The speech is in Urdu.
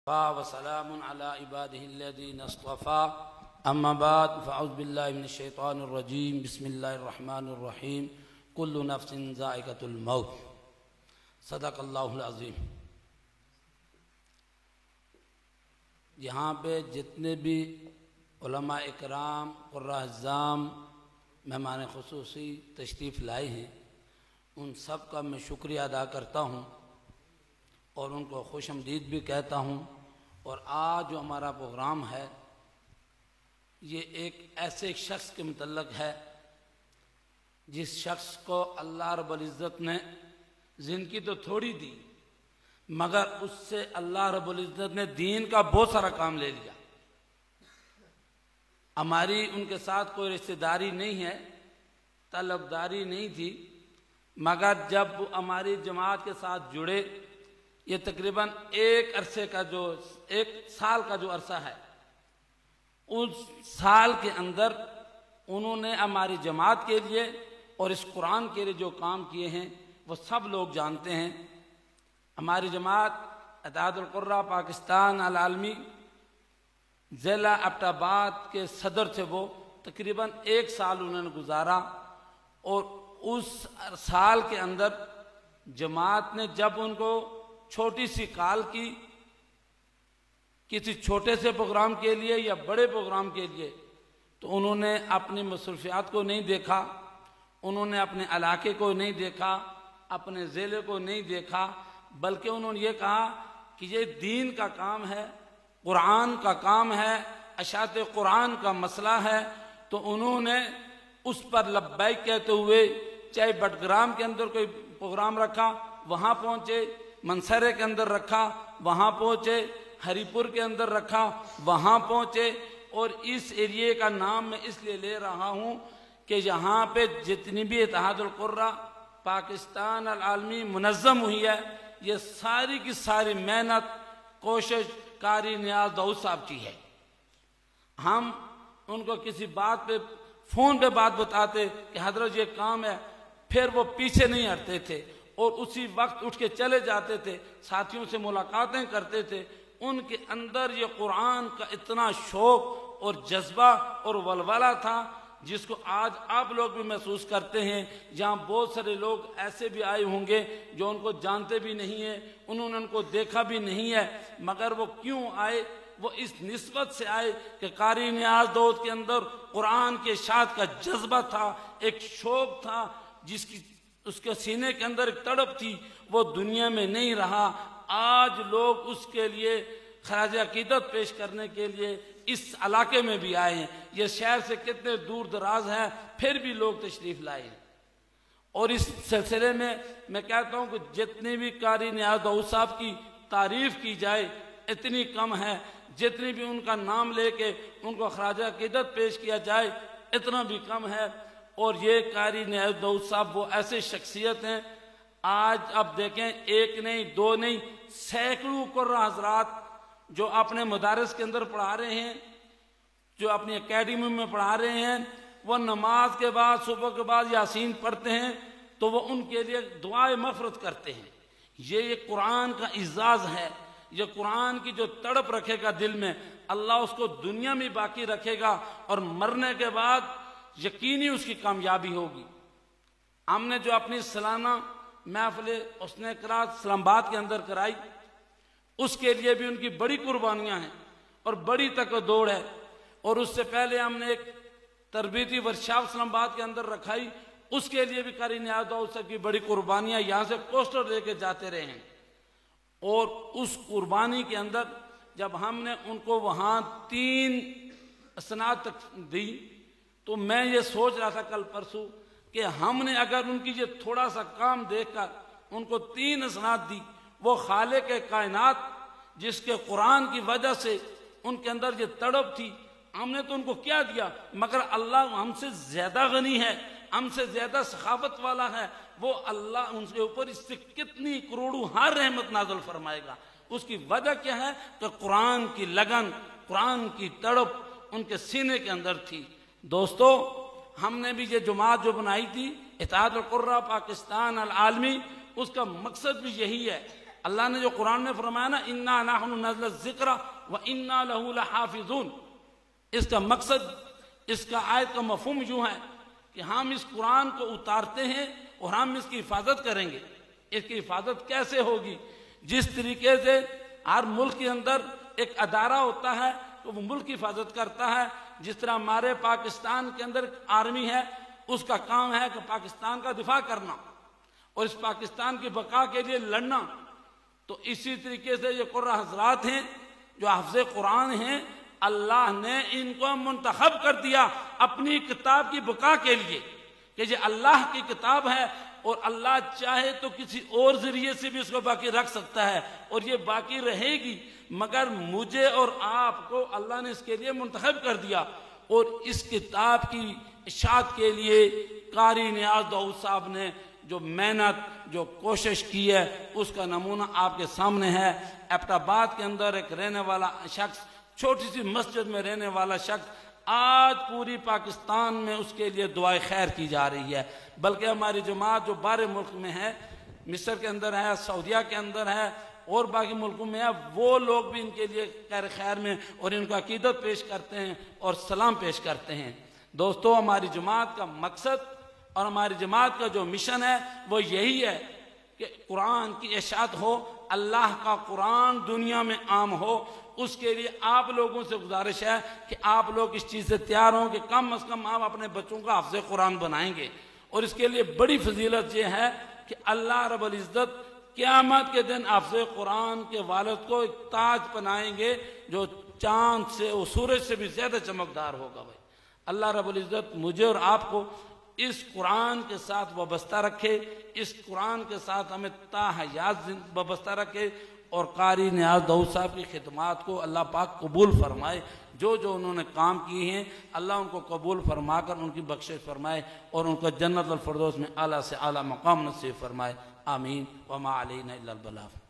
وسلام على عباده الذين اصطفى اما بعد فاعوذ بالله من الشيطان الرجيم بسم الله الرحمن الرحيم كل نفس ذائقة الموت صدق اللہ العظیم۔ یہاں پہ جتنے بھی علماء اکرام، قراء اعظام، مہمان خصوصی تشریف لائے ہیں، ان سب کا میں شکریہ ادا کرتا ہوں اور ان کو خوش آمدید بھی کہتا ہوں۔ اور آج جو ہمارا پروگرام ہے یہ ایک ایسے شخص کے متعلق ہے جس شخص کو اللہ رب العزت نے زندگی تو تھوڑی دی، مگر اس سے اللہ رب العزت نے دین کا بہت سارا کام لے لیا۔ ہماری ان کے ساتھ کوئی رشتہ داری نہیں ہے، طلبداری نہیں تھی، مگر جب ہماری جماعت کے ساتھ جڑے، یہ تقریباً ایک سال کا جو عرصہ ہے، اس سال کے اندر انہوں نے ہماری جماعت کے لیے اور اس قرآن کے لیے جو کام کیے ہیں وہ سب لوگ جانتے ہیں۔ ہماری جماعت اتحاد القراء پاکستان العالمی ضلع ایبٹ آباد کے صدر تھے، وہ تقریباً ایک سال انہوں نے گزارا، اور اس سال کے اندر جماعت نے جب ان کو چھوٹی سی کال کی کسی چھوٹے سے پروگرام کے لیے یا بڑے پروگرام کے لیے، تو انہوں نے اپنی مصروفیات کو نہیں دیکھا، انہوں نے اپنے علاقے کو نہیں دیکھا، اپنے ضلع کو نہیں دیکھا، بلکہ انہوں نے یہ کہا کہ یہ دین کا کام ہے، قرآن کا کام ہے، اشاعت قرآن کا مسئلہ ہے، تو انہوں نے اس پر لبیک کہتے ہوئے چاہے بٹگرام کے اندر کوئی پروگرام رکھا وہاں پہنچے، منسرے کے اندر رکھا وہاں پہنچے، ہری پور کے اندر رکھا وہاں پہنچے۔ اور اس ایریے کا نام میں اس لیے لے رہا ہوں کہ یہاں پہ جتنی بھی اتحاد القراء پاکستان العالمی منظم ہوئی ہے، یہ ساری کی ساری محنت، کوشش قاری نیاز داؤد صاحب کی ہے۔ ہم ان کو کسی بات پہ فون پہ بات بتاتے کہ حضرت یہ کام ہے، پھر وہ پیچھے نہیں ہٹتے تھے اور اسی وقت اٹھ کے چلے جاتے تھے، ساتھیوں سے ملاقاتیں کرتے تھے۔ ان کے اندر یہ قرآن کا اتنا شوق اور جذبہ اور ولولہ تھا جس کو آج آپ لوگ بھی محسوس کرتے ہیں۔ جہاں بہت سارے لوگ ایسے بھی آئے ہوں گے جو ان کو جانتے بھی نہیں ہیں، انہوں نے ان کو دیکھا بھی نہیں ہے، مگر وہ کیوں آئے؟ وہ اس نسبت سے آئے کہ قاری نیاز داؤد کے اندر قرآن کے اشاعت کا جذبہ تھا، ایک شوق تھا، اس کے سینے کے اندر ایک تڑپ تھی، وہ دنیا میں نہیں رہا۔ آج لوگ اس کے لیے خراج عقیدت پیش کرنے کے لیے اس علاقے میں بھی آئے ہیں۔ یہ شہر سے کتنے دور دراز ہیں، پھر بھی لوگ تشریف لائے ہیں۔ اور اس سلسلے میں کہتا ہوں کہ جتنی بھی قاری نیاز داؤد صاحب کی تعریف کی جائے اتنی کم ہے، جتنی بھی ان کا نام لے کے ان کو خراج عقیدت پیش کیا جائے اتنا بھی کم ہے۔ اور یہ قاری نیاز داؤد صاحب وہ ایسے شخصیت ہیں، آج اب دیکھیں ایک نہیں دو نہیں سینکڑوں قراء حضرات جو اپنے مدارس کے اندر پڑھا رہے ہیں، جو اپنی اکیڈمی میں پڑھا رہے ہیں، وہ نماز کے بعد صبح کے بعد یاسین پڑھتے ہیں تو وہ ان کے لیے دعائے مغفرت کرتے ہیں۔ یہ قرآن کا اعزاز ہے، یہ قرآن کی جو تڑپ رکھے گا دل میں، اللہ اس کو دنیا میں باقی رکھے گا اور مرنے کے بعد یقینی اس کی کامیابی ہوگی۔ ہم نے جو اپنی سالانہ محفل حسن قرات اسلام آباد کے اندر کرائی، اس کے لیے بھی ان کی بڑی قربانیاں ہیں اور بڑی تک دوڑ ہے۔ اور اس سے پہلے ہم نے ایک تربیتی ورکشاپ اسلام آباد کے اندر رکھائی، اس کے لیے بھی قاری نیاز داؤد صاحب کی بڑی قربانیاں، یہاں سے پوسٹر لے کے جاتے رہے ہیں۔ اور اس قربانی کے اندر جب ہم نے ان کو وہاں 3 اسناد تک دی، تو میں یہ سوچ رہا تھا کل پرسوں کہ ہم نے اگر ان کی یہ تھوڑا سا کام دیکھ کر ان کو 3 اسناد دی، وہ خالق کائنات جس کے قرآن کی وجہ سے ان کے اندر یہ تڑپ تھی، ہم نے تو ان کو کیا دیا، مگر اللہ ہم سے زیادہ غنی ہے، ہم سے زیادہ سخاوت والا ہے۔ وہ اللہ ان کے اوپر اس سے کتنی کروڑوں ہر رحمت نازل فرمائے گا۔ اس کی وجہ کیا ہے کہ قرآن کی لگن، قرآن کی تڑپ ان کے سینے کے اندر تھی۔ دوستو، ہم نے بھی یہ جماعت جو بنائی تھی اتحاد القراء پاکستان العالمی، اس کا مقصد بھی یہی ہے اللہ نے جو قرآن میں فرمایا نا اِنَّا نَحْنُ نَزَّلْنَا الذِّكْرَ وَإِنَّا لَهُ لَحَافِظُونَ، اس کا مقصد، اس کا آیت کا مفہوم یوں ہے کہ ہم اس قرآن کو اتارتے ہیں اور ہم اس کی حفاظت کریں گے۔ اس کی حفاظت کیسے ہوگی؟ جس طریقے سے ہر ملک کے اندر ایک ادارہ ہوتا ہے تو وہ ملک کی حفاظت کرتا ہے، جس طرح ہمارے پاکستان کے اندر آرمی ہے، اس کا کام ہے کہ پاکستان کا دفاع کرنا اور اس پاکستان کی بقا کے لیے لڑنا۔ تو اسی طریقے سے یہ قرآن حضرات ہیں جو حافظ قرآن ہیں، اللہ نے ان کو منتخب کر دیا اپنی کتاب کی بقا کے لیے کہ یہ اللہ کی کتاب ہے اور اللہ چاہے تو کسی اور ذریعے سے بھی اس کو باقی رکھ سکتا ہے اور یہ باقی رہے گی، مگر مجھے اور آپ کو اللہ نے اس کے لیے منتخب کر دیا۔ اور اس کتاب کی اشاعت کے لیے قاری نیاز داؤد صاحب نے جو محنت، جو کوشش کی ہے، اس کا نمونہ آپ کے سامنے ہے۔ ایبٹ آباد کے اندر ایک رہنے والا شخص، چھوٹی سی مسجد میں رہنے والا شخص، آج پوری پاکستان میں اس کے لیے دعائے خیر کی جا رہی ہے، بلکہ ہماری جماعت جو بارے ملک میں ہے، مصر کے اندر ہے، سعودیہ کے اندر ہے اور باقی ملکوں میں ہے، وہ لوگ بھی ان کے لیے خیر میں اور ان کا عقیدت پیش کرتے ہیں اور سلام پیش کرتے ہیں۔ دوستو، ہماری جماعت کا مقصد اور ہماری جماعت کا جو مشن ہے وہ یہی ہے کہ قرآن کی اشاعت ہو، اللہ کا قرآن دنیا میں عام ہو۔ اس کے لیے آپ لوگوں سے گزارش ہے کہ آپ لوگ اس چیز سے تیار ہوں کہ کم از کم آپ اپنے بچوں کا حافظ قرآن بنائیں گے، اور اس کے لیے بڑی فضیلت یہ ہے کہ اللہ رب العزت قیامت کے دن حافظ قرآن کے والد کو ایک تاج بنائیں گے جو چاند سے اور سورج سے بھی زیادہ چمکدار ہوگا۔ بھائی اللہ رب العزت مجھے اور آپ کو اس قرآن کے ساتھ وابستہ رکھے، اس قرآن کے ساتھ ہمیں تا حیات وابستہ رکھے، اور قاری نیاز داؤد صاحب کی خدمات کو اللہ پاک قبول فرمائے۔ جو انہوں نے کام کیے ہیں اللہ ان کو قبول فرما کر ان کی بخشش فرمائے اور ان کو جنت الفردوس میں اعلیٰ سے اعلیٰ مقام نصیب فرمائے۔ آمین۔ وما علینا الا البلاغ۔